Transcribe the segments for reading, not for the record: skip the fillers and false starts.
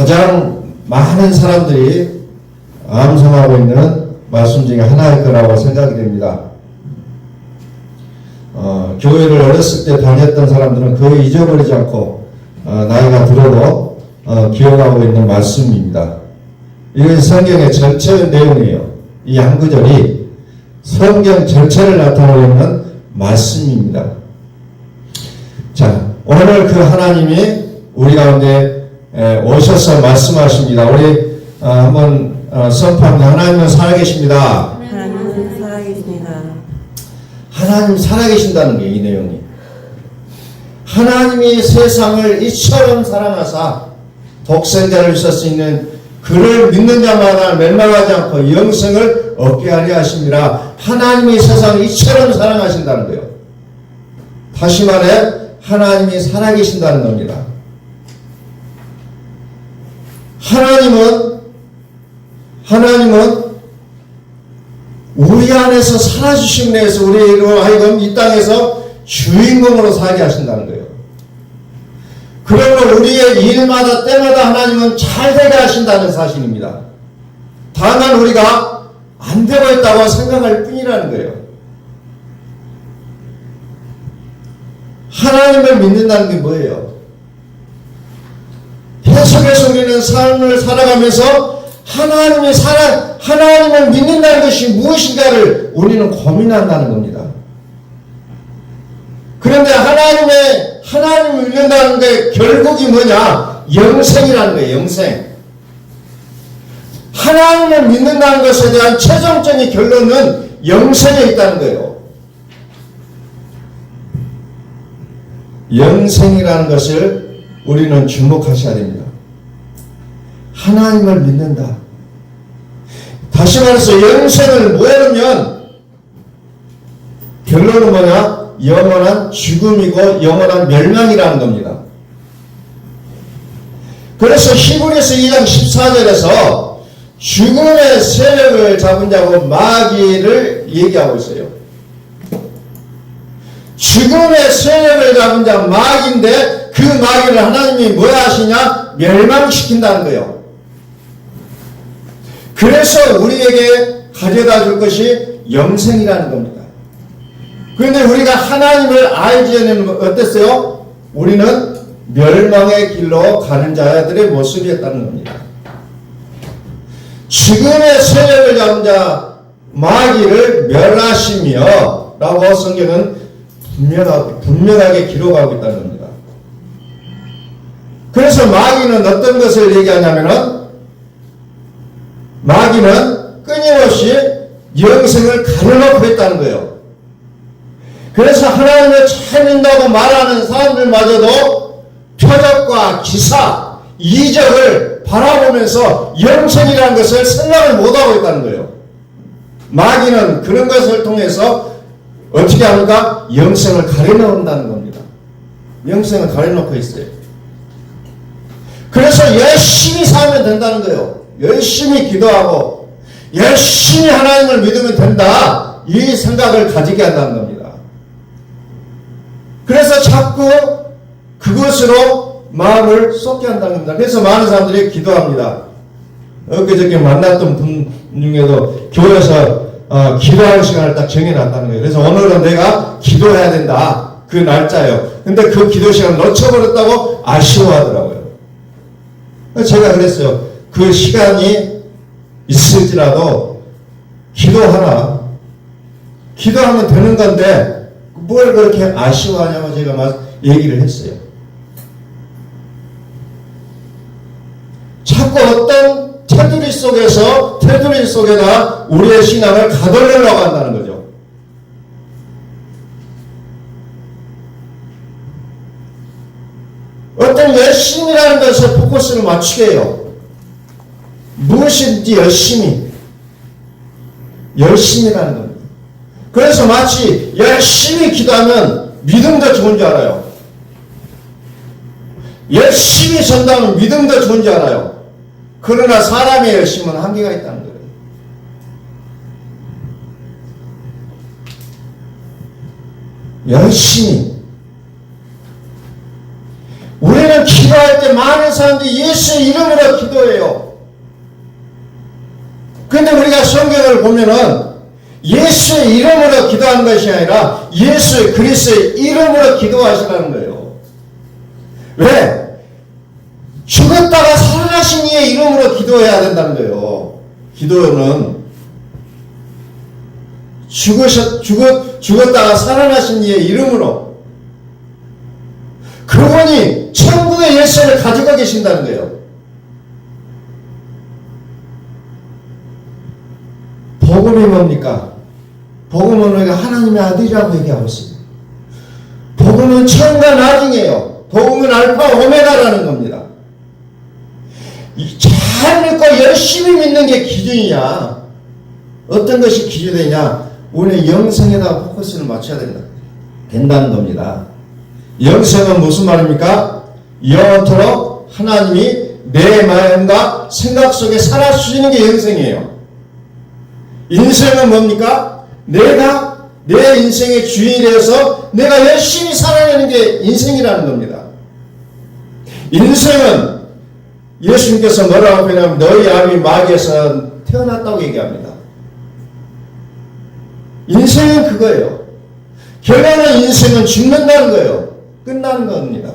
가장 많은 사람들이 암송하고 있는 말씀 중에 하나일 거라고 생각이 됩니다. 교회를 어렸을 때 다녔던 사람들은 거의 잊어버리지 않고 나이가 들어도 기억하고 있는 말씀입니다. 이것이 성경의 전체 내용이에요. 이 한 구절이 성경 전체를 나타내고 있는 말씀입니다. 자, 오늘 그 하나님이 우리 가운데 오셔서 말씀하십니다. 우리 한번 선포합니다. 하나님은 살아계십니다. 하나님은 살아계십니다. 하나님 살아계신다는 게 이 내용이. 하나님이 세상을 이처럼 사랑하사 독생자를 주실 수 있는 그를 믿는 자마다 멸망하지 않고 영생을 얻게 하려 하심이라. 하나님이 세상을 이처럼 사랑하신다는 거예요. 다시 말해 하나님이 살아계신다는 겁니다. 하나님은 우리 안에서 살아주심에 대해서 우리로 하여금 이 땅에서 주인공으로 살게 하신다는 거예요. 그러므로 우리의 일마다 때마다 하나님은 잘 되게 하신다는 사실입니다. 다만 우리가 안 되고 있다고 생각할 뿐이라는 거예요. 하나님을 믿는다는 게 뭐예요? 계속해서 우리는 삶을 살아가면서 하나님을 믿는다는 것이 무엇인가를 우리는 고민한다는 겁니다. 그런데 하나님을 믿는다는 게 결국이 뭐냐? 영생이라는 거예요, 영생. 하나님을 믿는다는 것에 대한 최종적인 결론은 영생에 있다는 거예요. 영생이라는 것을 우리는 주목하셔야 됩니다. 하나님을 믿는다. 다시 말해서 영생을 모르면 결론은 뭐냐? 영원한 죽음이고 영원한 멸망이라는 겁니다. 그래서 히브리서 2장 14절에서 죽음의 세력을 잡은 자고 마귀를 얘기하고 있어요. 죽음의 세력을 잡은 자 마귀인데 그 마귀를 하나님이 뭐야 하시냐? 멸망시킨다는 거예요. 그래서 우리에게 가져다 줄 것이 영생이라는 겁니다. 그런데 우리가 하나님을 알지 않으면 어땠어요? 우리는 멸망의 길로 가는 자들의 모습이었다는 겁니다. 죽음의 세력을 잡은 자 마귀를 멸하시며 라고 성경은 분명하게 기록하고 있다는 겁니다. 그래서 마귀는 어떤 것을 얘기하냐면은 마귀는 끊임없이 영생을 가려놓고 있다는 거예요. 그래서 하나님을 잘 믿는다고 말하는 사람들마저도 표적과 기사, 이적을 바라보면서 영생이라는 것을 생각을 못하고 있다는 거예요. 마귀는 그런 것을 통해서 어떻게 합니까? 영생을 가려놓는다는 겁니다. 영생을 가려놓고 있어요. 그래서 열심히 살면 된다는 거예요. 열심히 기도하고 열심히 하나님을 믿으면 된다. 이 생각을 가지게 한다는 겁니다. 그래서 자꾸 그것으로 마음을 쏟게 한다는 겁니다. 그래서 많은 사람들이 기도합니다. 엊그저께 만났던 분 중에도 교회에서 기도할 시간을 딱 정해놨다는 거예요. 그래서 오늘은 내가 기도해야 된다. 그 날짜예요. 근데 그 기도 시간 놓쳐버렸다고 아쉬워하더라고요. 제가 그랬어요. 그 시간이 있을지라도 기도하라. 기도하면 되는 건데 뭘 그렇게 아쉬워하냐고 제가 얘기를 했어요. 자꾸 어떤 테두리 속에다 우리의 신앙을 가둬내려고 한다는 거죠. 어떤 열심이라는 것에 포커스를 맞추게 해요. 무엇인지 열심이라는 겁니다. 그래서 마치 열심히 기도하면 믿음도 좋은 줄 알아요. 열심히 전도하면 믿음도 좋은 줄 알아요. 그러나 사람의 열심은 한계가 있다는 거예요. 열심히. 우리는 기도할 때 많은 사람들이 예수의 이름으로 기도해요. 근데 우리가 성경을 보면은 예수의 이름으로 기도하는 것이 아니라 예수 그리스도의 이름으로 기도하시라는 거예요. 왜? 죽었다가 살아나신 이의 이름으로 기도해야 된다는 거예요. 기도는 죽었다가 살아나신 이의 이름으로, 그분이 천국의 열쇠를 가지고 계신다는 거예요. 복음이 뭡니까? 복음은 우리가 하나님의 아들이라고 얘기하고 있습니다. 복음은 처음과 나중이에요. 복음은 알파 오메가라는 겁니다. 잘 믿고 열심히 믿는 게 기준이냐? 어떤 것이 기준이냐? 우리의 영성에다가 포커스를 맞춰야 된다는 겁니다. 영성은 무슨 말입니까? 영원토록 하나님이 내 마음과 생각 속에 살아주시는 게 영성이에요. 인생은 뭡니까? 내가 내 인생의 주인이 되어서 내가 열심히 살아내는 게 인생이라는 겁니다. 인생은 예수님께서 뭐라고 표현하면 너희 아비 마귀에서 태어났다고 얘기합니다. 인생은 그거예요. 결과는 인생은 죽는다는 거예요. 끝나는 겁니다.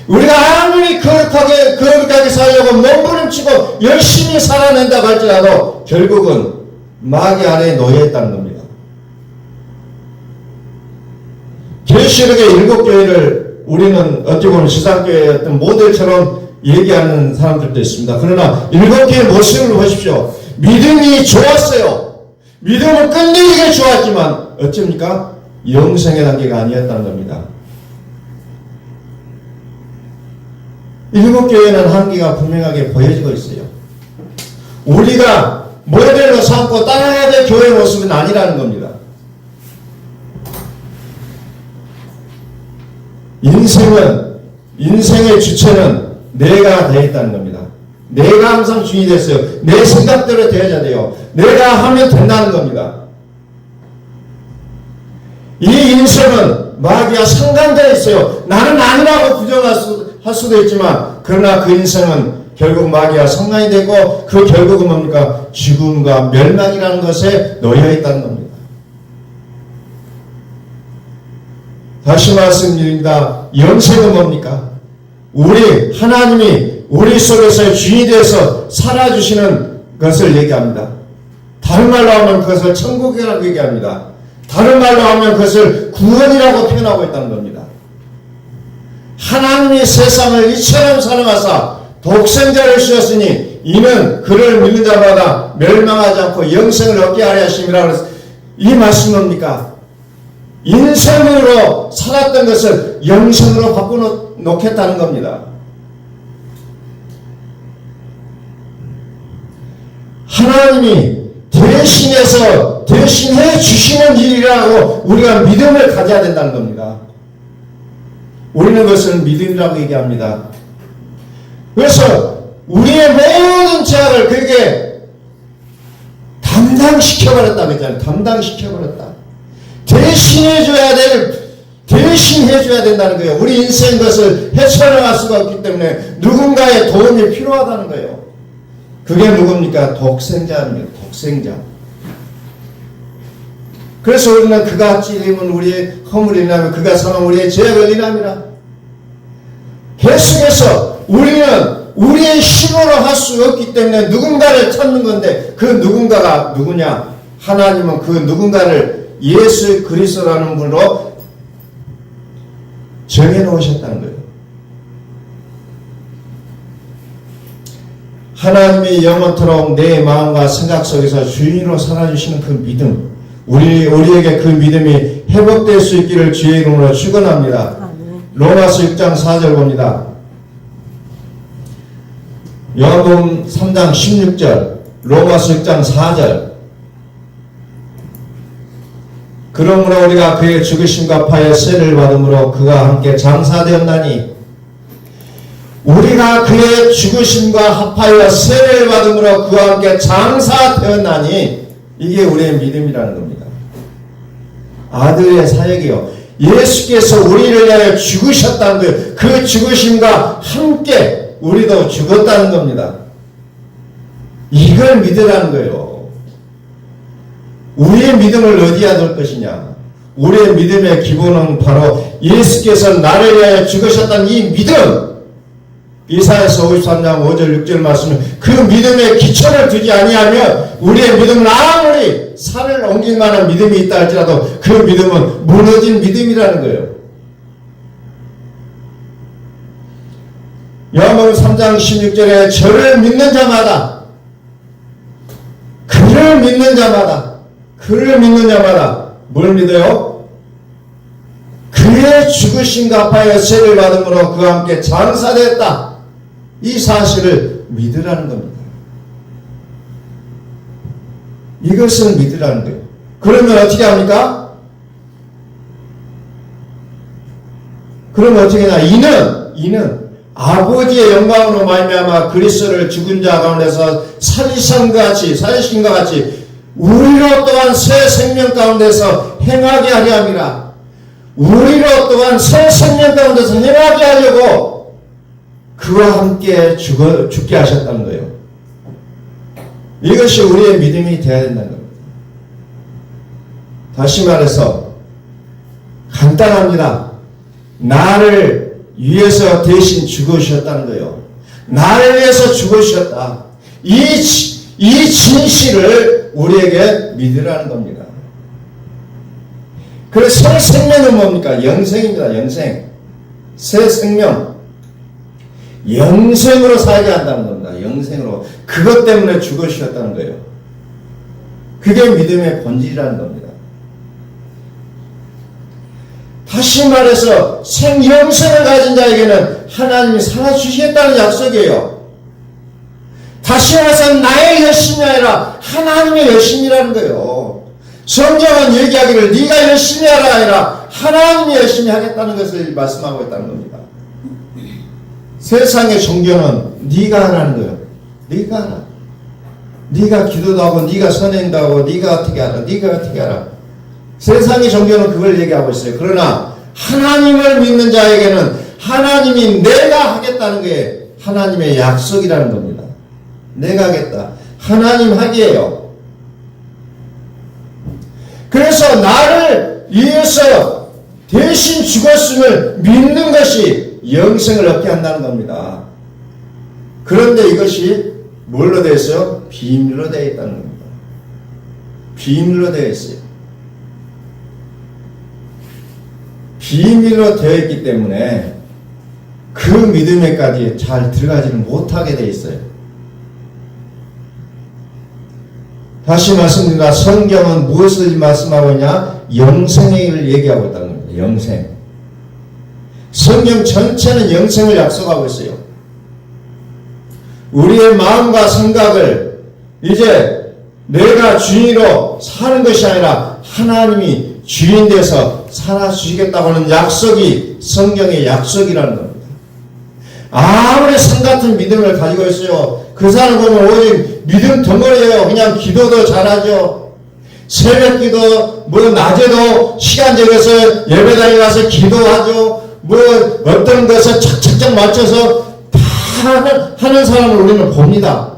우리가 아무리 거룩하게 살려고 몸부림치고 열심히 살아낸다고 할지라도 결국은 마귀 안에 놓여있다는 겁니다. 계시록의 7교회를 우리는 어떻게 보면 지상교회의 어떤 모델처럼 얘기하는 사람들도 있습니다. 그러나 7개의 모습을 보십시오. 믿음이 좋았어요. 믿음은 끝내기가 좋았지만 어쩝니까? 영성의 단계가 아니었다는 겁니다. 7교회는 한계가 분명하게 보여지고 있어요. 우리가 모델로 삼고 따라야 될 교회 모습은 아니라는 겁니다. 인생의 주체는 내가 되어 있다는 겁니다. 내가 항상 주인이 됐어요. 내 생각대로 되어야 돼요. 내가 하면 된다는 겁니다. 이 인생은 마귀와 상관되어 있어요. 나는 아니라고 부정할 수도 있지만, 그러나 그 인생은 결국 마귀와 상관이 되고, 그 결국은 뭡니까? 죽음과 멸망이라는 것에 놓여 있다는 겁니다. 다시 말씀드립니다. 영생은 뭡니까? 하나님이 우리 속에서 주인이 되어서 살아주시는 것을 얘기합니다. 다른 말로 하면 그것을 천국이라고 얘기합니다. 다른 말로 하면 그것을 구원이라고 표현하고 있다는 겁니다. 하나님이 세상을 이처럼 사랑하사 독생자를 주셨으니 이는 그를 믿는 자마다 멸망하지 않고 영생을 얻게 하려 하심이라 그래서 이 말씀 뭡니까? 인생으로 살았던 것을 영생으로 바꿔놓겠다는 겁니다. 하나님이 대신해 주시는 일이라고 우리가 믿음을 가져야 된다는 겁니다. 우리는 그것을 믿음이라고 얘기합니다. 그래서 우리의 모든 죄악을 그에게 담당시켜버렸다 그랬잖아요. 담당시켜버렸다. 대신해줘야 된다는 거예요. 우리 인생 것을 헤쳐나갈 수가 없기 때문에 누군가의 도움이 필요하다는 거예요. 그게 누굽니까? 독생자입니다. 독생자. 그래서 우리는 그가 찔리면 우리의 허물이 일어나면 그가 사면 우리의 죄악을 일어납니다. 계속해서 우리는 우리의 힘으로 할 수 없기 때문에 누군가를 찾는 건데 그 누군가가 누구냐? 하나님은 그 누군가를 예수 그리스도라는 분으로 정해놓으셨다는 거예요. 하나님이 영원토록 내 마음과 생각 속에서 주인으로 살아주시는 그 믿음, 우리에게 그 믿음이 회복될 수 있기를 주의 이름으로 축원합니다. 로마서 6장 4절 봅니다. 요한복음 3장 16절, 로마서 6장 4절. 그러므로 우리가 그의 죽으심과 파에 세를 받음으로 그가 함께 장사되었나니, 우리가 그의 죽으심과 합하여 세를 받음으로 그와 함께 장사되었나니, 이게 우리의 믿음이라는 겁니다. 아들의 사역이요. 예수께서 우리를 위하여 죽으셨다는 거예요. 그 죽으심과 함께 우리도 죽었다는 겁니다. 이걸 믿으라는 거예요. 우리의 믿음을 어디에 둘 것이냐? 우리의 믿음의 기본은 바로 예수께서 나를 위하여 죽으셨다는 이 믿음. 이사야서 53장 5절 6절 말씀은 그 믿음의 기초를 두지 아니하면 우리의 믿음은 아무리 산을 옮길 만한 믿음이 있다 할지라도 그 믿음은 무너진 믿음이라는 거예요. 요한복음 3장 16절에 저를 믿는 자마다 그를 믿는 자마다 뭘 믿어요? 그의 죽으심과 합하여 세를 받음으로 그와 함께 장사되었다. 이 사실을 믿으라는 겁니다. 이것을 믿으라는 거예요. 그러면 어떻게 합니까? 그러면 어떻게 하냐? 이는 아버지의 영광으로 말미암아 그리스도를 죽은 자 가운데서 살리신 것 같이 우리로 또한 새 생명 가운데서 행하게 하려 함이라. 우리로 또한 새 생명 가운데서 행하게 하려고 그와 함께 죽게 하셨다는 거예요. 이것이 우리의 믿음이 되어야 된다는 겁니다. 다시 말해서 간단합니다. 나를 위해서 대신 죽으셨다는 거예요. 나를 위해서 죽으셨다. 이 진실을 우리에게 믿으라는 겁니다. 그래서 새 생명은 뭡니까? 영생입니다. 영생. 새 생명. 영생으로 살게 한다는 겁니다. 영생으로. 그것 때문에 죽으셨다는 거예요. 그게 믿음의 본질이라는 겁니다. 다시 말해서 생영생을 가진 자에게는 하나님이 살아주시겠다는 약속이에요. 다시 말해서 나의 열심이 아니라 하나님의 열심이라는 거예요. 성경은 얘기하기를 네가 열심히 하라 아니라 하나님이 열심히 하겠다는 것을 말씀하고 있다는 겁니다. 세상의 종교는 네가 하라는 거예요. 네가 하라. 네가 기도도 하고 네가 선행도 하고 네가 어떻게 하라. 세상의 종교는 그걸 얘기하고 있어요. 그러나 하나님을 믿는 자에게는 하나님이 내가 하겠다는 게 하나님의 약속이라는 겁니다. 내가 하겠다. 하나님 하기예요. 그래서 나를 위해서 대신 죽었음을 믿는 것이 영생을 얻게 한다는 겁니다. 그런데 이것이 뭘로 되어 있어요? 비밀로 되어 있다는 겁니다. 비밀로 되어 있어요. 비밀로 되어 있기 때문에 그 믿음에까지 잘 들어가지는 못하게 되어 있어요. 다시 말씀드립니다. 성경은 무엇을 말씀하고 있냐? 영생을 얘기하고 있다는 겁니다. 영생. 성경 전체는 영생을 약속하고 있어요. 우리의 마음과 생각을 이제 내가 주인으로 사는 것이 아니라 하나님이 주인 돼서 살아주시겠다고 하는 약속이 성경의 약속이라는 겁니다. 아무리 성같은 믿음을 가지고 있어요. 그 사람 보면 오직 믿음 덩어리예요. 그냥 기도도 잘하죠. 새벽 기도, 낮에도 시간 정해서 예배당에 가서 기도하죠. 어떤 것을 착착착 맞춰서 다 하는 사람을 우리는 봅니다.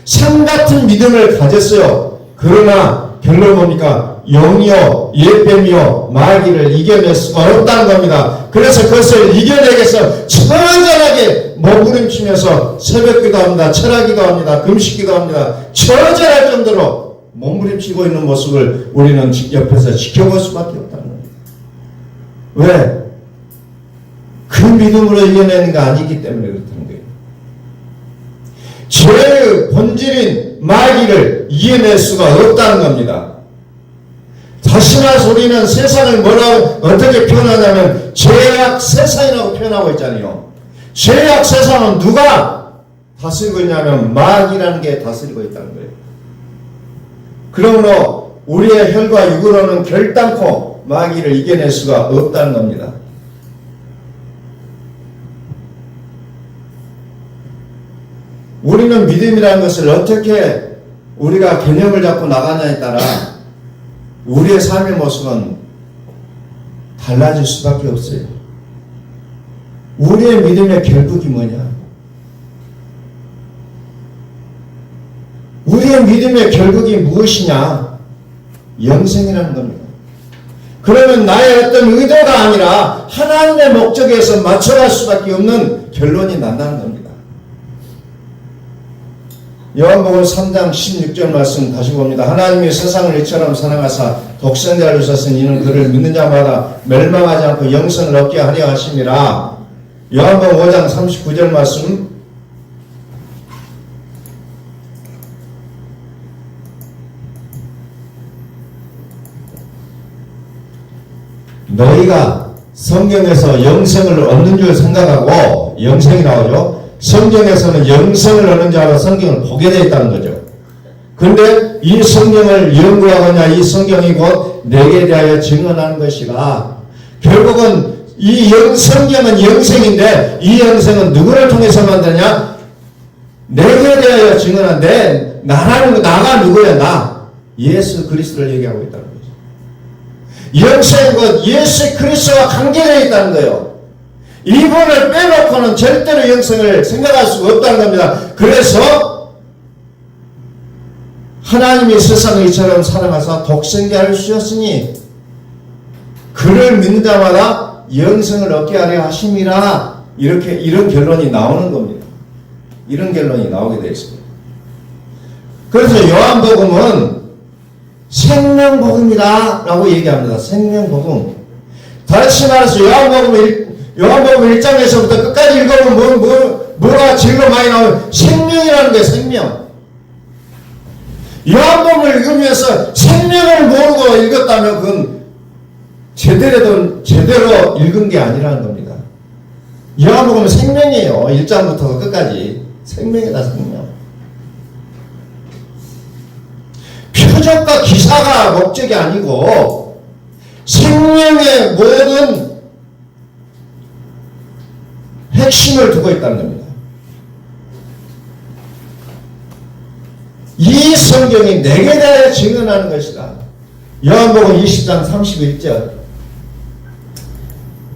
성같은 믿음을 가졌어요. 그러나 결론 뭡니까? 영이요, 예뱀이요, 마귀를 이겨낼 수가 없다는 겁니다. 그래서 그것을 이겨내겠어 처절하게 몸부림치면서 새벽 기도합니다. 철학 기도합니다. 금식 기도합니다. 처절할 정도로 몸부림치고 있는 모습을 우리는 옆에서 지켜볼 수밖에 없다는 겁니다. 왜? 그 믿음으로 이겨내는 게 아니기 때문에 그렇다는 거예요. 죄의 본질인 마귀를 이겨낼 수가 없다는 겁니다. 다시 말해서 우리는 세상을 어떻게 표현하냐면 죄악 세상이라고 표현하고 있잖아요. 죄악 세상은 누가 다스리고 있냐면 마귀라는 게 다스리고 있다는 거예요. 그러므로 우리의 혈과 육으로는 결단코 마귀를 이겨낼 수가 없다는 겁니다. 우리는 믿음이라는 것을 어떻게 우리가 개념을 잡고 나가냐에 따라 우리의 삶의 모습은 달라질 수밖에 없어요. 우리의 믿음의 결국이 뭐냐? 우리의 믿음의 결국이 무엇이냐? 영생이라는 겁니다. 그러면 나의 어떤 의도가 아니라 하나님의 목적에서 맞춰갈 수밖에 없는 결론이 난다는 겁니다. 요한복음 3장 16절 말씀 다시 봅니다. 하나님이 세상을 이처럼 사랑하사 독생자를 주셨으니 이는 그를 믿는 자마다 멸망하지 않고 영생을 얻게 하려 하심이라. 요한복음 5장 39절 말씀 너희가 성경에서 영생을 얻는 줄 생각하고 영생이 나오죠. 성경에서는 영생을 얻는 줄 알고 성경을 보게 되어 있다는 거죠. 그런데 이 성경을 연구하거나 이 성경이 곧 내게 대하여 증언하는 것이라. 결국은 이 성경은 영생인데 이 영생은 누구를 통해서 만드냐? 내게 대하여 증언한 나가 누구야? 나 예수 그리스도를 얘기하고 있다는 거죠. 영생은 예수 그리스도와 관계되어 있다는 거예요. 이분을 빼놓고는 절대로 영생을 생각할 수가 없다는 겁니다. 그래서 하나님이 세상을 이처럼 사랑하사 독생자를 주셨으니 그를 믿는 자마다 영생을 얻게 하려 하심이라. 이런 결론이 나오는 겁니다. 이런 결론이 나오게 되어 있습니다. 그래서 요한복음은 생명복음이다 라고 얘기합니다. 생명복음. 다시 말해서 요한복음 1장에서부터 끝까지 읽어보면 뭐가 제일 많이 나오면 생명이라는 게 생명. 요한복음을 읽으면서 생명을 모르고 읽었다면 그건 제대로 읽은 게 아니라는 겁니다. 요한복음은 생명이에요. 1장부터 끝까지 생명이다. 생명. 표적과 기사가 목적이 아니고 생명의 모든 핵심을 두고 있다는 겁니다. 이 성경이 내게 대하여 증언하는 것이다. 요한복음 20장 31절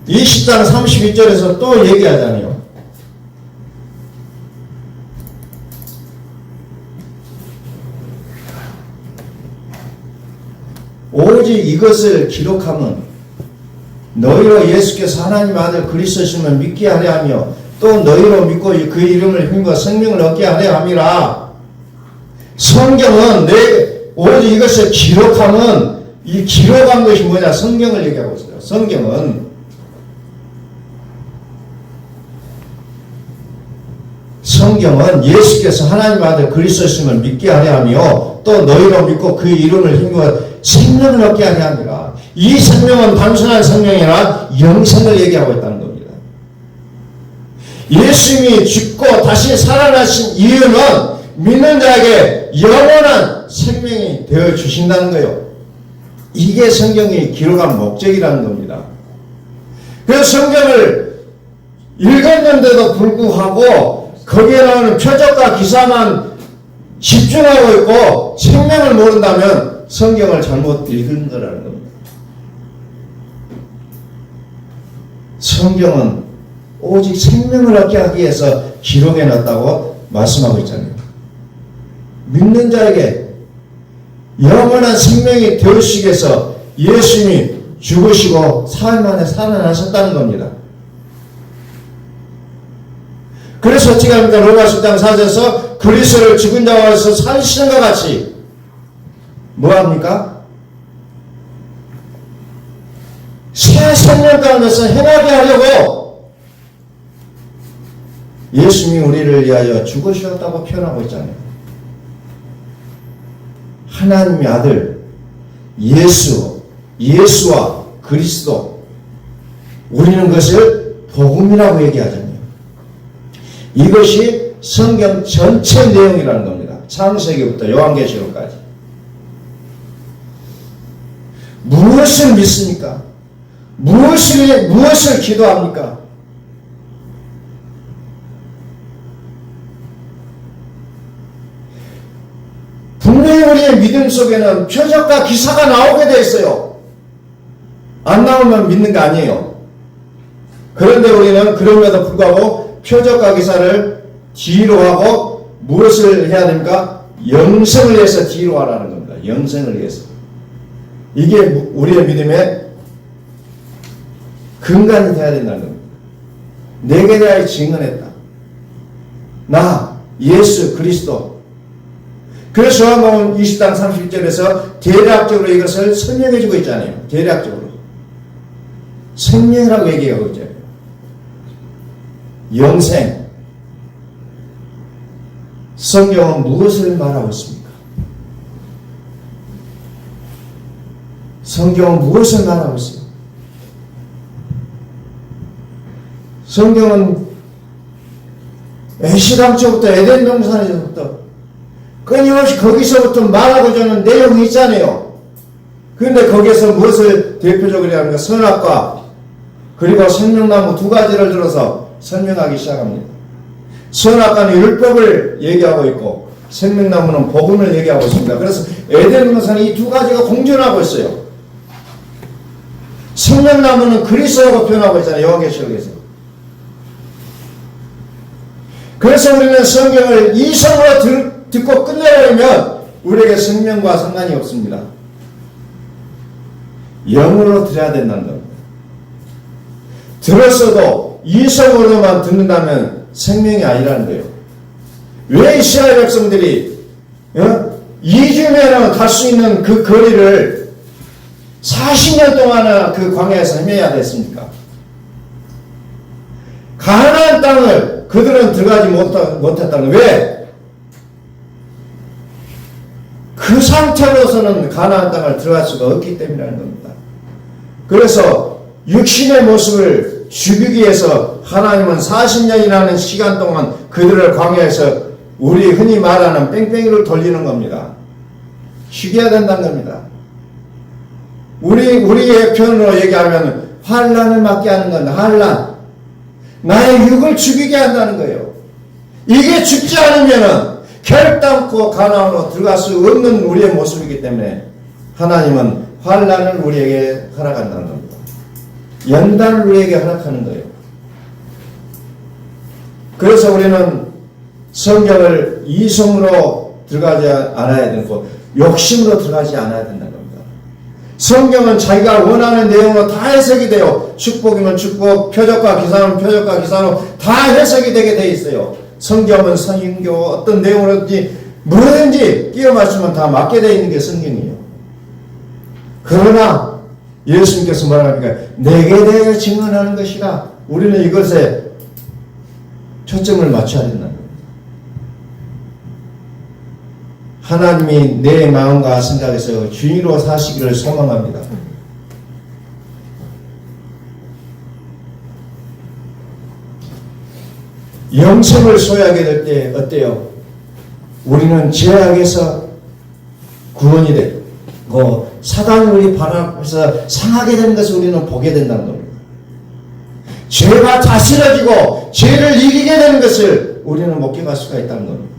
20장 32절에서 또 얘기하잖아요. 오직 이것을 기록하면 너희로 예수께서 하나님 아들 그리스도심을 믿게 하려 하며 또 너희로 믿고 그 이름을 힘입어 생명을 얻게 하려 함이라. 성경은 오직 이것을 기록하면 이 기록한 것이 뭐냐? 성경을 얘기하고 있어요. 성경은 예수께서 하나님 아들 그리스도심을 믿게 하려 하며 또 너희로 믿고 그 이름을 힘입어 생명을 얻게 하려 합니다. 이 생명은 단순한 생명이 아니라 영생을 얘기하고 있다는 겁니다. 예수님이 죽고 다시 살아나신 이유는 믿는 자에게 영원한 생명이 되어 주신다는 거예요. 이게 성경이 기록한 목적이라는 겁니다. 그래서 성경을 읽었는데도 불구하고 거기에 나오는 표적과 기사만 집중하고 있고 생명을 모른다면 성경을 잘못 읽은 거라는 겁니다. 성경은 오직 생명을 얻게 하기 위해서 기록해 놨다고 말씀하고 있잖아요. 믿는 자에게 영원한 생명이 되시기 위해서 예수님이 죽으시고 사흘 만에 살아나셨다는 겁니다. 그래서 어떻게 합니까? 로마서 10장 4절에서 그리스도를 죽은 자와서 살리시는 것 같이 뭐합니까? 새 생명 가운데서 행하게 하려고 예수님이 우리를 위하여 죽으셨다고 표현하고 있잖아요. 하나님의 아들 예수와 그리스도, 우리는 그것을 복음이라고 얘기하잖아요. 이것이 성경 전체 내용이라는 겁니다. 창세기부터 요한계시록까지. 무엇을 믿습니까? 무엇을 기도합니까? 분명히 우리의 믿음 속에는 표적과 기사가 나오게 되어 있어요. 안 나오면 믿는 거 아니에요. 그런데 우리는 그럼에도 불구하고 표적과 기사를 뒤로 하고 무엇을 해야 됩니까? 영생을 위해서 뒤로 하라는 겁니다. 영생을 위해서. 이게 우리의 믿음의 근간이 되어야 된다는 겁니다. 내게 대하여 증언했다. 나 예수 그리스도. 그래서 요한복음 20장 31절에서 대략적으로 이것을 설명해 주고 있잖아요. 대략적으로. 생명이라고 얘기하고 있잖아요. 영생. 성경은 무엇을 말하고 있습니까? 성경은 무엇을 말하고 있습니까? 성경은 애시당초부터 에덴 동산에서부터 끊임없이 거기서부터 말하고자 하는 내용이 있잖아요. 그런데 거기에서 무엇을 대표적으로 하는가? 선악과 그리고 생명나무 두 가지를 들어서 설명하기 시작합니다. 선악과는 율법을 얘기하고 있고 생명나무는 복음을 얘기하고 있습니다. 그래서 에덴 동산이 이 두 가지가 공존하고 있어요. 생명나무는 그리스도라고 표현하고 있잖아요. 요한계시록에서. 그래서 우리는 성경을 이성으로 듣고 끝내버리면 우리에게 생명과 상관이 없습니다. 영으로 들어야 된다는 겁니다. 들었어도 이성으로만 듣는다면 생명이 아니라는 거예요. 왜 이스라엘 백성들이 2주면은 갈 수 있는 그 거리를 40년 동안이나 그 광야에서 헤매야 됐습니까? 가나안 땅을 그들은 들어가지 못했다는 거예요. 왜? 그 상태로서는 가나안 땅을 들어갈 수가 없기 때문이라는 겁니다. 그래서 육신의 모습을 죽이기 위해서 하나님은 40년이라는 시간 동안 그들을 광야에서 우리 흔히 말하는 뺑뺑이를 돌리는 겁니다. 죽여야 된다는 겁니다. 우리의 표현으로 얘기하면 환난을 맞게 하는 겁니다. 환난. 나의 육을 죽이게 한다는 거예요. 이게 죽지 않으면은 결단코 가나안으로 들어갈 수 없는 우리의 모습이기 때문에 하나님은 환난을 우리에게 허락한다는 겁니다. 연단을 우리에게 허락하는 거예요. 그래서 우리는 성경을 이성으로 들어가지 않아야 되고 욕심으로 들어가지 않아야 된다는 겁니다. 성경은 자기가 원하는 내용으로 다 해석이 돼요. 축복이면 축복, 표적과 기사는 표적과 기사로 다 해석이 되게 돼 있어요. 성경은 성인교 어떤 내용으로든지 뭐든지 끼워 맞추면 다 맞게 되어 있는 게 성경이에요. 그러나 예수님께서 말합니까? 내게 대해 증언하는 것이라. 우리는 이것에 초점을 맞춰야 된다는 겁니다. 하나님이 내 마음과 생각에서 주인으로 사시기를 소망합니다. 영생을 소유하게 될 때 어때요? 우리는 죄악에서 구원이 되고 사단이 우리 발 앞에서 상하게 되는 것을 우리는 보게 된다는 겁니다. 죄가 다스려지고 죄를 이기게 되는 것을 우리는 목격할 수가 있다는 겁니다.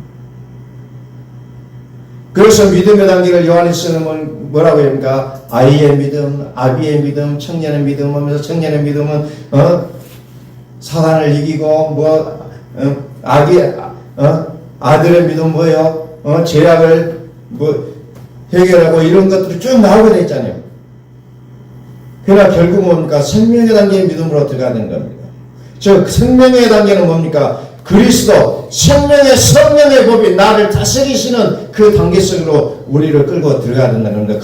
그래서 믿음의 단계를 요한일서는 뭐라고 합니까? 아이의 믿음, 아비의 믿음, 청년의 믿음 하면서 청년의 믿음은 사단을 이기고 아들의 믿음 뭐예요? 죄악을 해결하고 이런 것들이 쭉 나오게 돼 있잖아요. 그러나 결국 뭡니까? 생명의 단계의 믿음으로 들어가야 되는 겁니다. 즉 생명의 단계는 뭡니까? 그리스도 생명의 성령의 법이 나를 다스리시는 그 단계 속으로 우리를 끌고 들어가야 된다는 겁니다.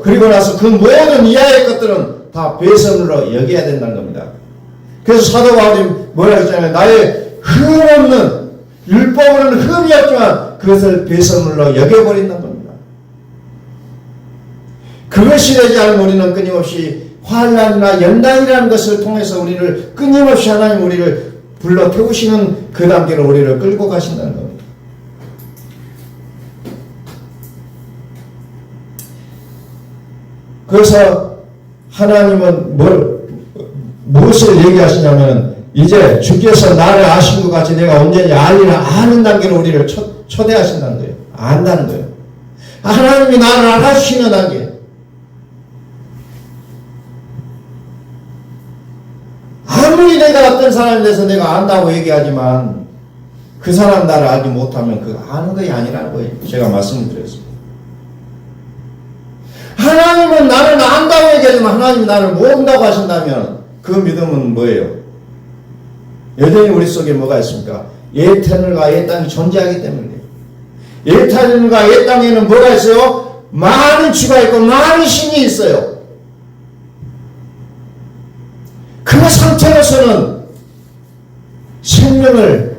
그리고 나서 그 모든 이하의 것들은 다 배선으로 여겨야 된다는 겁니다. 그래서 사도 바울이 뭐라 했잖아요. 나의 흠없는 율법으로는 흠이 없지만 그것을 배선물로 여겨버린다는 겁니다. 그것이 되지 않으면 우리는 끊임없이 환난이나 연단이라는 것을 통해서 우리를 끊임없이 하나님 우리를 불러 태우시는 그 단계로 우리를 끌고 가신다는 겁니다. 그래서 하나님은 무엇을 얘기하시냐면 이제 주께서 나를 아신 것 같이 내가 온전히 알리라 아는 단계로 우리를 초대하신다는 거예요. 안다는 거예요. 하나님이 나를 알아주시는 단계. 아무리 내가 어떤 사람에 대해서 내가 안다고 얘기하지만 그 사람 나를 알지 못하면 그 아는 것이 아니라는 거예요. 제가 말씀을 드렸습니다. 하나님은 나를 안다고 얘기하지만 하나님이 나를 모른다고 하신다면 그 믿음은 뭐예요? 여전히 우리 속에 뭐가 있습니까? 옛하늘과 옛 땅이 존재하기 때문에 옛하늘과 옛 땅에는 뭐가 있어요? 많은 주가 있고 많은 신이 있어요. 그 상태로서는 생명을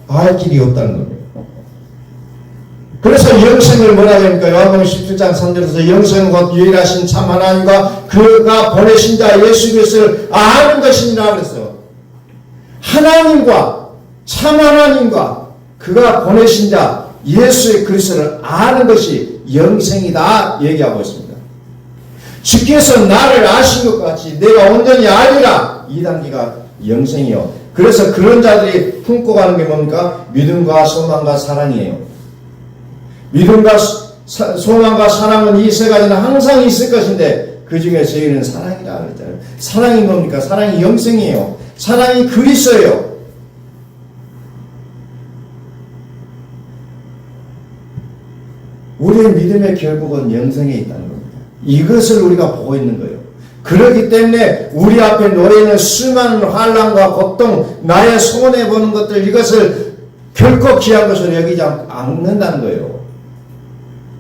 알 길이 없다는 겁니다. 그래서 영생을 뭐라고 합니까? 요한복음 17장 3절에서 영생은 곧 유일하신 참 하나님과 그가 보내신 자 예수 그리스도를 아는 것이니라 그랬어요. 하나님과 참 하나님과 그가 보내신 자 예수 그리스도를 아는 것이 영생이다 얘기하고 있습니다. 주께서 나를 아신 것 같이 내가 온전히 알리라. 이 단계가 영생이요. 그래서 그런 자들이 품고 가는 게 뭡니까? 믿음과 소망과 사랑이에요. 믿음과 소망과 사랑은 이 세 가지는 항상 있을 것인데 그 중에 저희는 사랑이라 그랬잖아요. 사랑이 뭡니까? 사랑이 영생이에요. 사랑이 그리스도예요. 우리의 믿음의 결국은 영생에 있다는 겁니다. 이것을 우리가 보고 있는 거예요. 그렇기 때문에 우리 앞에 놓여있는 수많은 환난과 고통, 나의 손해보는 것들 이것을 결코 귀한 것으로 여기지 않는다는 거예요.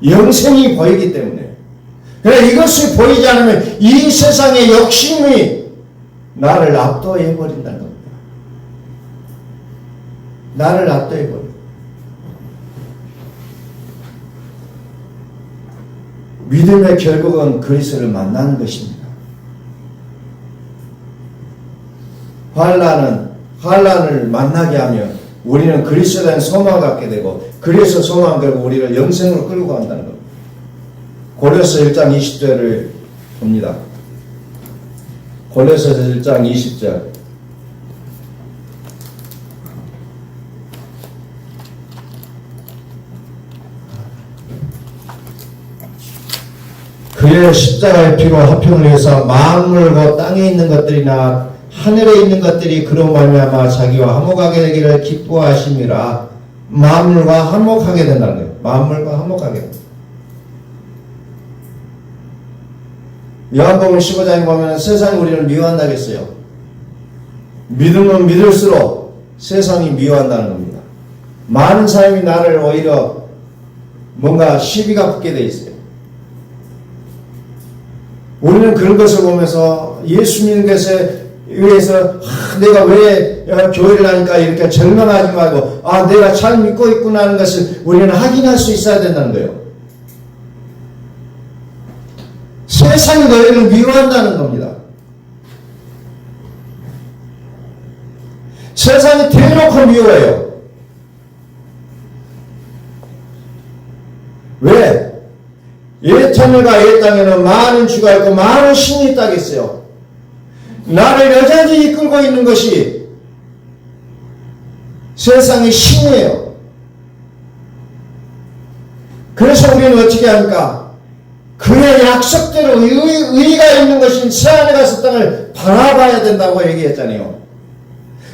영생이 보이기 때문에. 그래 이것을 보이지 않으면 이 세상의 욕심이 나를 압도해버린다는 겁니다. 나를 압도해버려. 믿음의 결국은 그리스도를 만나는 것입니다. 환난을 만나게 하면 우리는 그리스도에 대한 소망을 갖게 되고 그래서 소망 결국 우리를 영생으로 끌고 간다는 겁니다. 고린도서 1장 20절을 봅니다. 고린도서 1장 20절. 그의 십자가의 피로 화평을 위해서 만물과 땅에 있는 것들이나 하늘에 있는 것들이 그로 말미암아 자기와 화목하게 되기를 기뻐하심이라. 만물과 화목하게 된다는 거예요. 만물과 화목하게 된다. 요한복음 15장에 보면 세상이 우리를 미워한다고 했어요. 믿으면 믿을수록 세상이 미워한다는 겁니다. 많은 사람이 나를 오히려 뭔가 시비가 붙게 돼 있어요. 우리는 그런 것을 보면서 예수 믿는 것에 의해서 내가 왜 교회를 하니까 이렇게 절망하지 말고 내가 잘 믿고 있구나 하는 것을 우리는 확인할 수 있어야 된다는 거예요. 세상이 너희를 미워한다는 겁니다. 세상이 대놓고 미워해요. 왜? 옛하늘과 옛 땅에는 많은 주가 있고 많은 신이 있다고 했어요. 나를 여전히 이끌고 있는 것이 세상의 신이에요. 그래서 우리는 어떻게 합니까? 그의 약속대로 의의가 있는 것인 새하늘과 새 땅을 바라봐야 된다고 얘기했잖아요.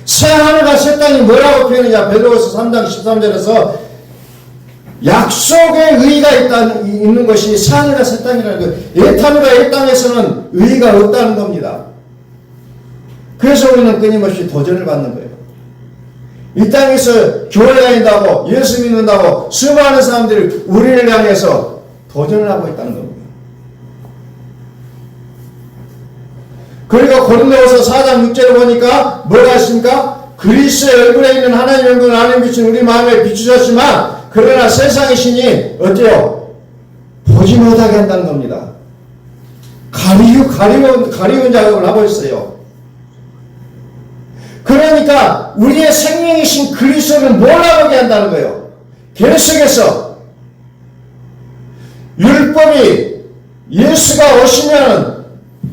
새하늘과 새 땅이 뭐라고 표현하냐? 베드로서 3장 13절에서 약속의 의의가 있는 것이 새하늘과 새 땅이라는 거예요. 옛하늘과 옛 땅에서는 의의가 없다는 겁니다. 그래서 우리는 끊임없이 도전을 받는 거예요. 이 땅에서 교회 다닌다고 예수 믿는다고 수많은 사람들이 우리를 향해서 도전을 하고 있다는 겁니다. 그리고 고린도후서 4장 6절을 보니까 뭐가 있습니까? 그리스도의 얼굴에 있는 하나님의 얼굴을 아는 빛은 우리 마음에 비추셨지만 그러나 세상의 신이 어때요? 보지 못하게 한다는 겁니다. 가리운 작업을 하고 있어요. 그러니까 우리의 생명이신 그리스도를 몰라보게 한다는 거예요. 계속해서 율법이 예수가 오시면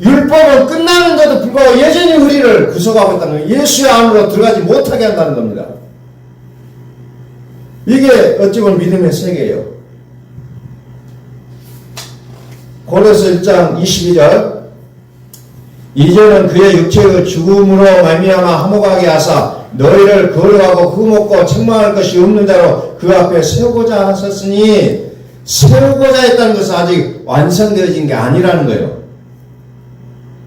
율법은 끝나는데도 불구하고 여전히 우리를 구속하고 있다는 거예요. 예수의 안으로 들어가지 못하게 한다는 겁니다. 이게 어찌 보면 믿음의 세계예요. 고린도서 1장 22절 이제는 그의 육체의 죽음으로 말미암아 화목하게 하사 너희를 거룩하고 흠없고 책망할 것이 없는 자로 그 앞에 세우고자 하셨으니, 세우고자 했다는 것은 아직 완성되어진 게 아니라는 거예요.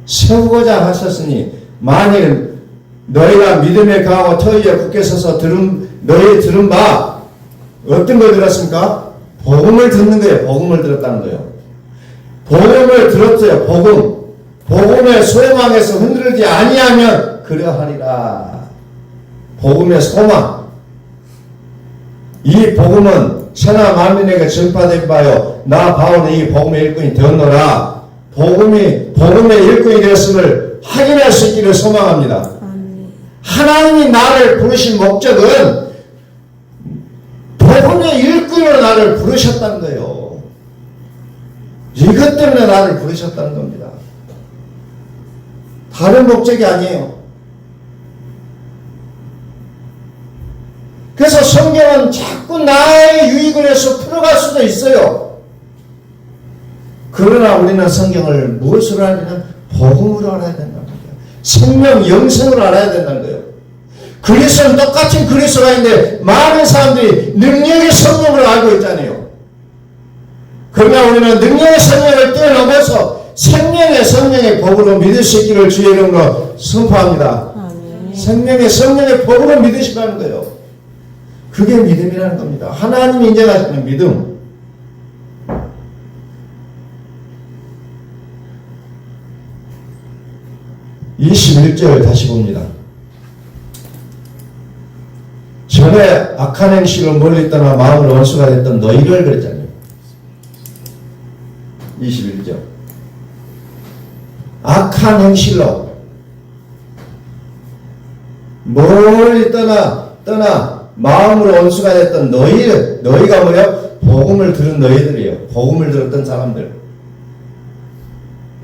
세우고자 하셨으니, 만일 너희가 믿음에 강하고 터위에 굳게 서서 너희 들은 바 어떤 걸 들었습니까? 복음을 듣는 거예요. 복음을 들었다는 거예요. 복음을 들었어요. 복음의 소망에서 흔들리지 아니하면 그러하리라. 복음의 소망. 이 복음은 천하 만민에게 전파된 바요, 나 바울은 이 복음의 일꾼이 되었노라. 복음의 일꾼이 되었음을 확인할 수 있기를 소망합니다. 하나님이 나를 부르신 목적은 복음의 일꾼으로 나를 부르셨다는 거예요. 이것 때문에 나를 부르셨다는 겁니다. 다른 목적이 아니에요. 그래서 성경은 자꾸 나의 유익을 위해서 풀어갈 수도 있어요. 그러나 우리는 성경을 무엇으로 알아야? 복음으로 알아야 된다는 거예요. 생명, 영생으로 알아야 된다는 거예요. 그리스도는 똑같은 그리스도가 있는데 많은 사람들이 능력의 성령을 알고 있잖아요. 그러나 우리는 능력의 성령을 뛰어넘어서 생명의 성령의 법으로 믿을 수 있기를 주의 이름으로 선포합니다. 생명의 성령의 법으로 믿으시라는 거예요. 그게 믿음이라는 겁니다. 하나님이 인정하시는 믿음. (21절) 다시 봅니다. 전에 악한 행실로 멀리 떠나 마음을 원수가 됐던 너희를 그랬잖아요. 21절. 악한 행실로 멀리 떠나 마음으로 원수가 됐던 너희가 뭐예요? 복음을 들은 너희들이에요. 복음을 들었던 사람들.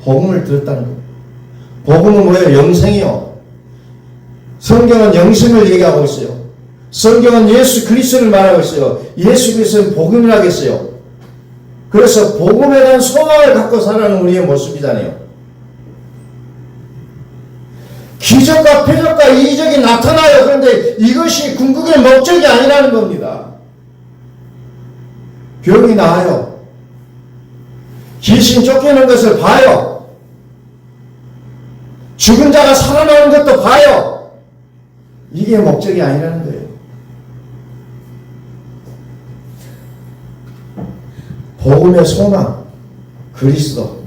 복음을 들었다는 거예요. 복음은 뭐예요? 영생이요. 성경은 영생을 얘기하고 있어요. 성경은 예수 그리스도를 말하고 있어요. 예수 그리스도는 복음이라고 했어요. 그래서 복음에 대한 소망을 갖고 살아가는 우리의 모습이잖아요. 기적과 표적과 이적이 나타나요. 그런데 이것이 궁극의 목적이 아니라는 겁니다. 병이 나아요. 귀신 쫓기는 것을 봐요. 죽은 자가 살아나는 것도 봐요. 이게 목적이 아니라는 거예요. 복음의 소망, 그리스도.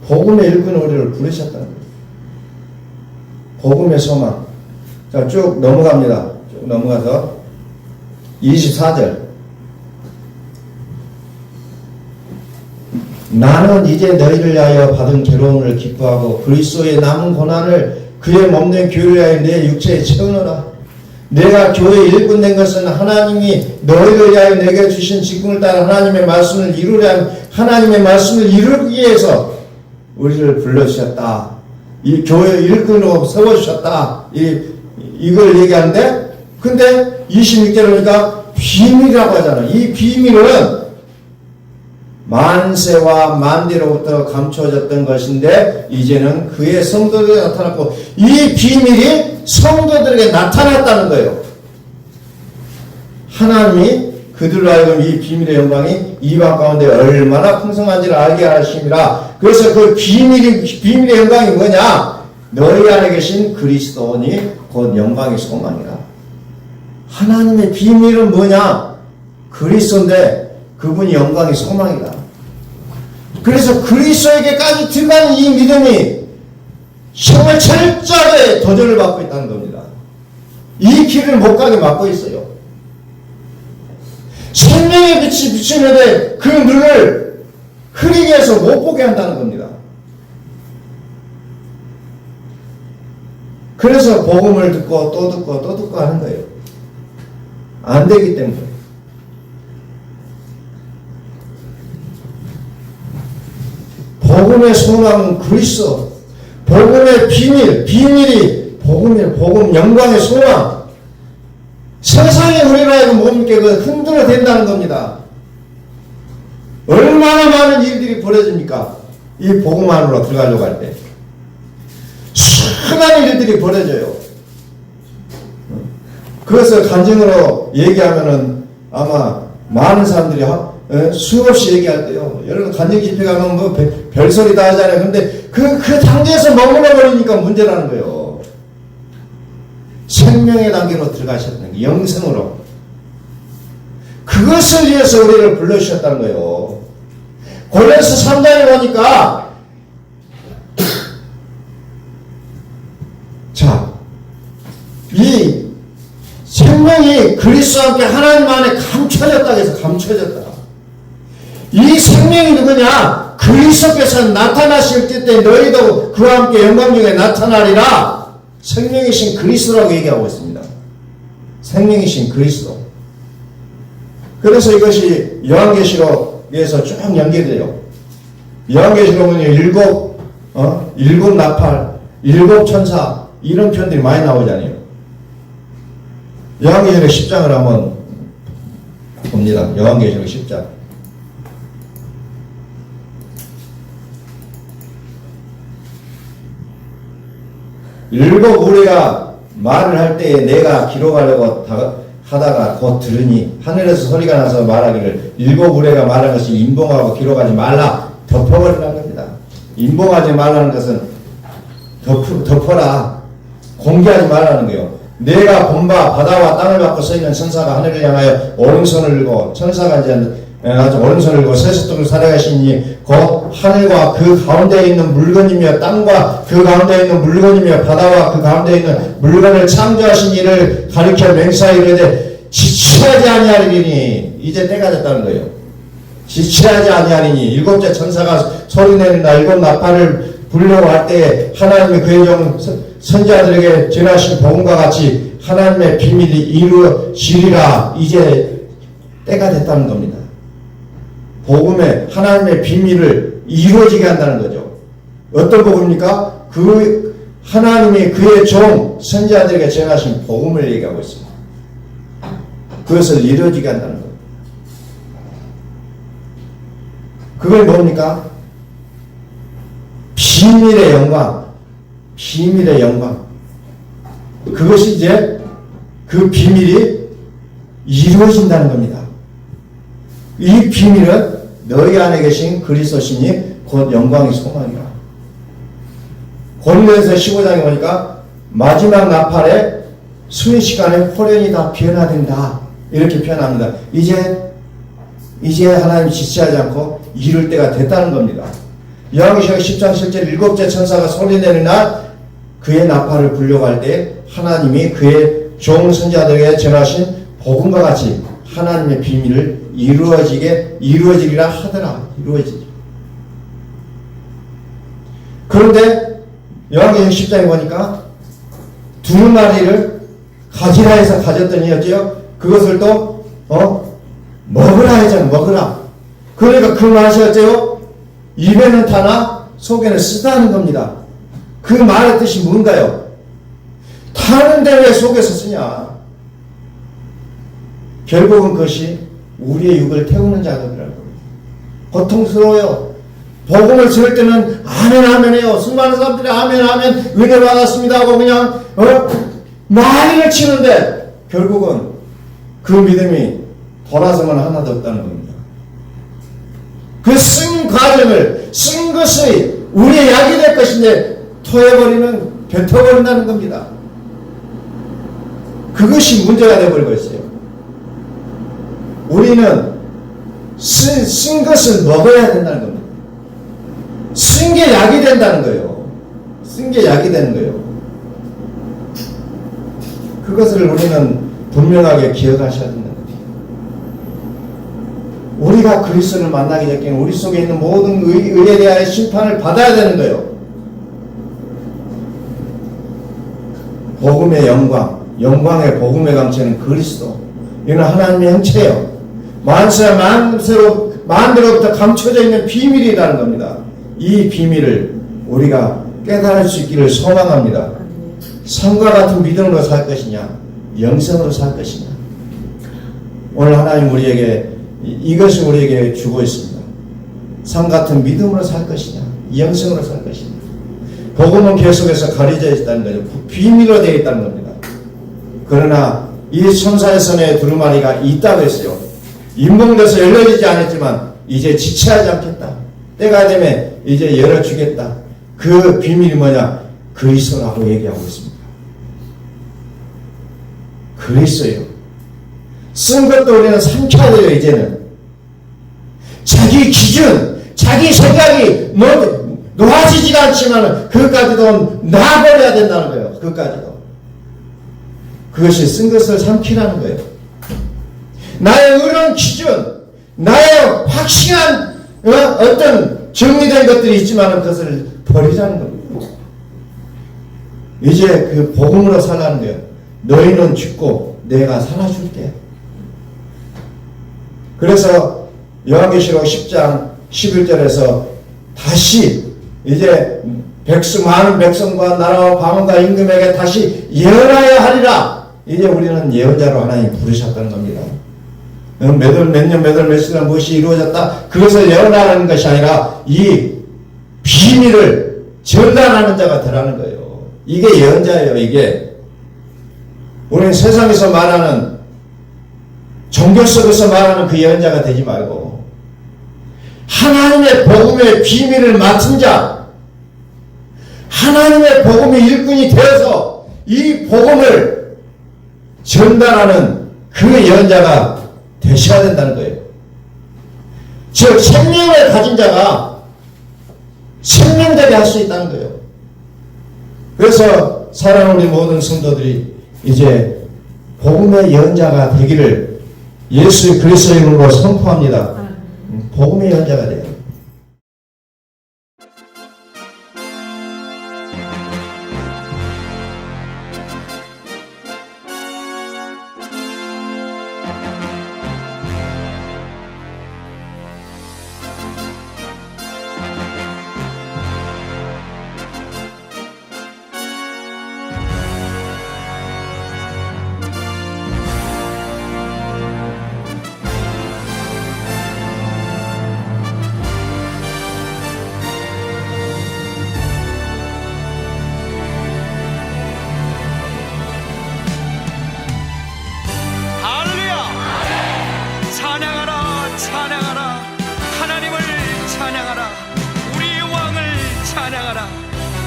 복음의 일꾼은 우리를 부르셨다는 거예요. 복음의 소망. 자, 쭉 넘어갑니다. 쭉 넘어가서 24절. 나는 이제 너희를 위하여 받은 괴로움을 기뻐하고 그리스도의 남은 고난을 그의 몸된 교회를 위하여 내 육체에 채우노라. 내가 교회의 일꾼 된 것은 하나님이 너희를 위하여 내게 주신 직분을 따라 하나님의 말씀을 이루기 위해서 우리를 불러주셨다. 이 교회 일꾼으로 세워주셨다. 이걸 얘기하는데, 근데 26절에 보니까 비밀이라고 하잖아요. 이 비밀은 만세와 만대로부터 감춰졌던 것인데 이제는 그의 성도들에게 나타났고, 이 비밀이 성도들에게 나타났다는 거예요. 하나님이 그들로 하여금 이 비밀의 영광이 이방 가운데 얼마나 풍성한지를 알게 하심이라. 그래서 그 비밀의 영광이 뭐냐? 너희 안에 계신 그리스도니 곧 영광의 소망이라. 하나님의 비밀은 뭐냐? 그리스도인데 그분이 영광의 소망이다. 그래서 그리스도에게까지 들어가는 이 믿음이 정말 철저하게 도전을 받고 있다는 겁니다. 이 길을 못 가게 막고 있어요. 생명의 빛이 비추는데 그 눈을 흐리게 해서 못 보게 한다는 겁니다. 그래서 복음을 듣고 또 듣고 또 듣고 하는 거예요. 안 되기 때문에. 복음의 소망은 그리스도. 복음의 비밀이 복음 영광의 소망. 세상에 우리로 하여금 못 믿게 흔들어 된다는 겁니다. 얼마나 많은 일들이 벌어집니까? 이 복음 안으로 들어가려고 할 때. 수많은 일들이 벌어져요. 그것을 간증으로 얘기하면은 아마 많은 사람들이 수없이 얘기할 거예요. 여러분 간증 집회 가면 뭐 별소리 다 하잖아요. 근데 그 단계에서 머물러 버리니까 문제라는 거예요. 생명의 단계로 들어가셨다는 게 영생으로. 그것을 위해서 우리를 불러주셨다는 거예요. 골로새 3장에 보니까 자, 이 생명이 그리스도와 함께 하나님 안에 감춰졌다 해서 감춰졌다. 이 생명이 누구냐? 그리스도께서 나타나실 때 너희도 그와 함께 영광 중에 나타나리라. 생명이신 그리스도라고 얘기하고 있습니다. 생명이신 그리스도. 그래서 이것이 요한계시록에서 쭉 연결돼요. 요한계시록은 일곱 나팔, 일곱 천사 이런 표현들이 많이 나오잖아요. 요한계시록 10장을 한번 봅니다. 요한계시록 10장. 일곱 우리가 말을 할 때에 내가 기록하려고 하다가 곧 들으니 하늘에서 소리가 나서 말하기를 일곱 우레가 말한 것이 인봉하고 기록하지 말라. 덮어버리라는 겁니다. 인봉하지 말라는 것은 덮어라. 공개하지 말라는 거예요. 내가 본바 바다와 땅을 받고 서있는 천사가 하늘을 향하여 오른손을 들고 천사가 이제 오른손을 들고 세숫돌을 살아가시니 곧 하늘과 그 가운데 있는 물건이며 땅과 그 가운데 있는 물건이며 바다와 그 가운데 있는 물건을 창조하신 이를 가리켜 맹세하여 이르되 지체하지 아니하리니 이제 때가 됐다는 거예요. 지체하지 아니하리니 일곱째 천사가 소리내는 날 일곱 나팔을 불려고 할 때에 하나님의 그의 종 선지자들에게 전하신 복음과 같이 하나님의 비밀이 이루어지리라. 이제 때가 됐다는 겁니다. 복음의 하나님의 비밀을 이루어지게 한다는 거죠. 어떤 복음입니까? 그 하나님이 그의 종 선지자들에게 전하신 복음을 얘기하고 있습니다. 그것을 이루어지게 한다는 거예요. 그걸 뭡니까? 비밀의 영광. 비밀의 영광. 그것이 이제 그 비밀이 이루어진다는 겁니다. 이 비밀은 너희 안에 계신 그리스도시니 곧 영광의 소망이라. 고린도전서 15장에 보니까 마지막 나팔에 순식간에 호련이 다 변화된다. 이렇게 표현합니다. 이제 하나님 지체하지 않고 이룰 때가 됐다는 겁니다. 요한계시록 10장 7절 일곱째 천사가 소리내는 날 그의 나팔을 불려고 할 때 하나님이 그의 종 선지자들에게 전하신 복음과 같이 하나님의 비밀을 이루어지리라 하더라. 이루어지죠. 그런데 요한계시록 10장에 보니까 두루마리를 가지라 해서 가졌더니 어째요? 그것을 또 먹으라 하잖아. 먹으라. 그러니까 그 맛이 어째요? 입에는 타나 속에는 쓰다는 겁니다. 그 말의 뜻이 뭔가요? 타는데 왜 속에서 쓰냐? 결국은 그것이 우리의 육을 태우는 작업이라고. 고통스러워요. 복음을 들을 때는 아멘 아멘 해요. 수많은 사람들이 아멘 아멘 은혜 받았습니다 하고 그냥 난리를 치는데 결국은 그 믿음이 돌아서면 하나도 없다는 겁니다. 그 쓴 과정을 쓴 것이 우리의 약이 될 것인데 토해버리는 뱉어버린다는 겁니다. 그것이 문제가 되어버리고 있어요. 우리는 쓴 것을 먹어야 된다는 겁니다. 쓴 게 약이 된다는 거예요. 쓴 게 약이 되는 거예요. 그것을 우리는 분명하게 기억하셔야 된다는 거예요. 우리가 그리스도를 만나기 전에는 우리 속에 있는 모든 의에 대하여 심판을 받아야 되는 거예요. 복음의 영광, 영광의 복음의 강체는 그리스도. 이는 하나님의 형체예요. 만세 만대로부터 감춰져 있는 비밀이라는 겁니다. 이 비밀을 우리가 깨달을 수 있기를 소망합니다. 성과 같은 믿음으로 살 것이냐, 영성으로 살 것이냐. 오늘 하나님 우리에게 이것을 우리에게 주고 있습니다. 성 같은 믿음으로 살 것이냐, 영성으로 살 것이냐. 복음은 계속해서 가려져 있다는 거죠. 비밀로 되어 있다는 겁니다. 그러나 이 손사의 손에 두루마리가 있다고 했어요. 인봉돼서 열려지지 않았지만 이제 지체하지 않겠다. 때가 되면 이제 열어주겠다. 그 비밀이 뭐냐? 그리스도라고 얘기하고 있습니다. 그리스도예요. 쓴 것도 우리는 삼켜야 돼요. 이제는 자기 기준, 자기 생각이 놓아지지가 않지만 그것까지도 놔버려야 된다는 거예요. 그것까지도. 그것이 쓴 것을 삼키라는 거예요. 나의 의로운 기준, 나의 확실한 어떤 정리된 것들이 있지만 그것을 버리자는 겁니다. 이제 그 복음으로 살라는 거예요. 너희는 죽고 내가 살아줄게. 그래서 요한계시록 10장 11절에서 다시 이제 많은 백성과 나라와 방언과 임금에게 다시 예언하여 하리라. 이제 우리는 예언자로 하나님 부르셨다는 겁니다. 몇 년, 며칠간 무엇이 이루어졌다? 그것을 예언하는 것이 아니라 이 비밀을 전달하는 자가 되라는 거예요. 이게 예언자예요. 이게 우리는 세상에서 말하는 종교 속에서 말하는 그 예언자가 되지 말고 하나님의 복음의 비밀을 맡은 자, 하나님의 복음의 일꾼이 되어서 이 복음을 전달하는 그 예언자가 되셔야 된다는 거예요. 즉 생명을 가진 자가 생명되게 할 수 있다는 거예요. 그래서 사랑하는 우리 모든 성도들이 이제 복음의 예언자가 되기를 예수 그리스도의 이름으로 선포합니다. 복음의 예언자가 돼요.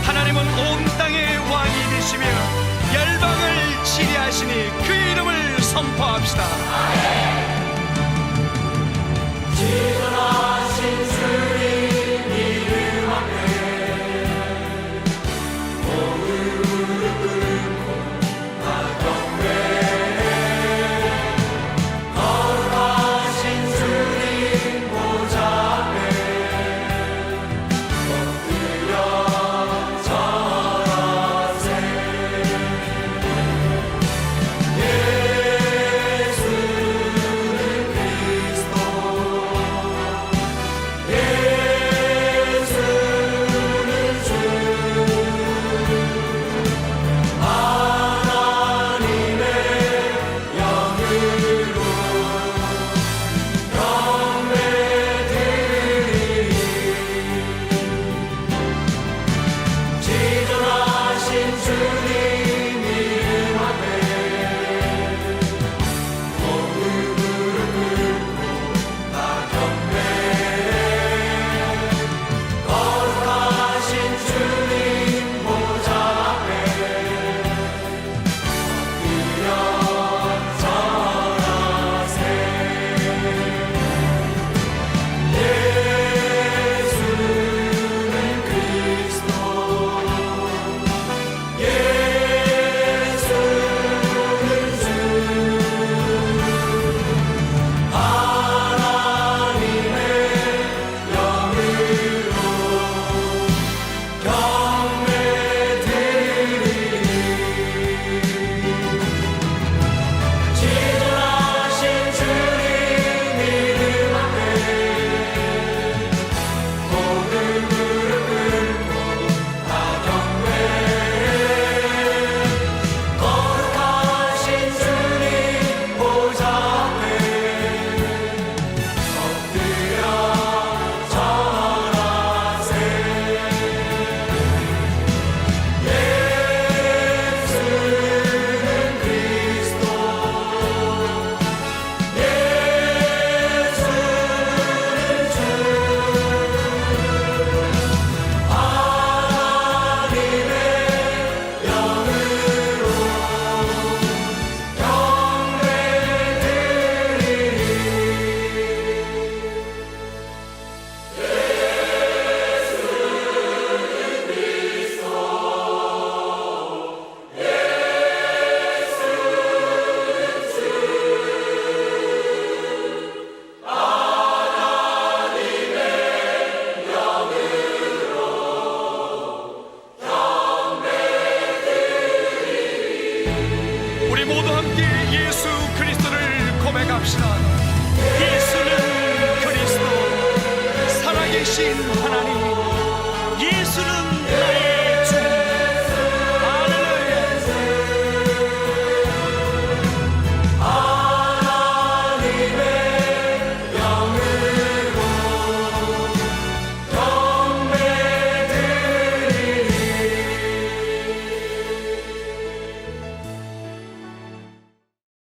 하나님은 온 땅의 왕이 되시며 열방을 지배하시니 그 이름을 선포합시다. 지존하신 주님 이름 앞에 모두 무릎 꿇고 다 경배해. 거룩하신 주님 보좌 앞에 엎드려 예수는 그리스도 고백합시다. 예수는 그리스도 살아계신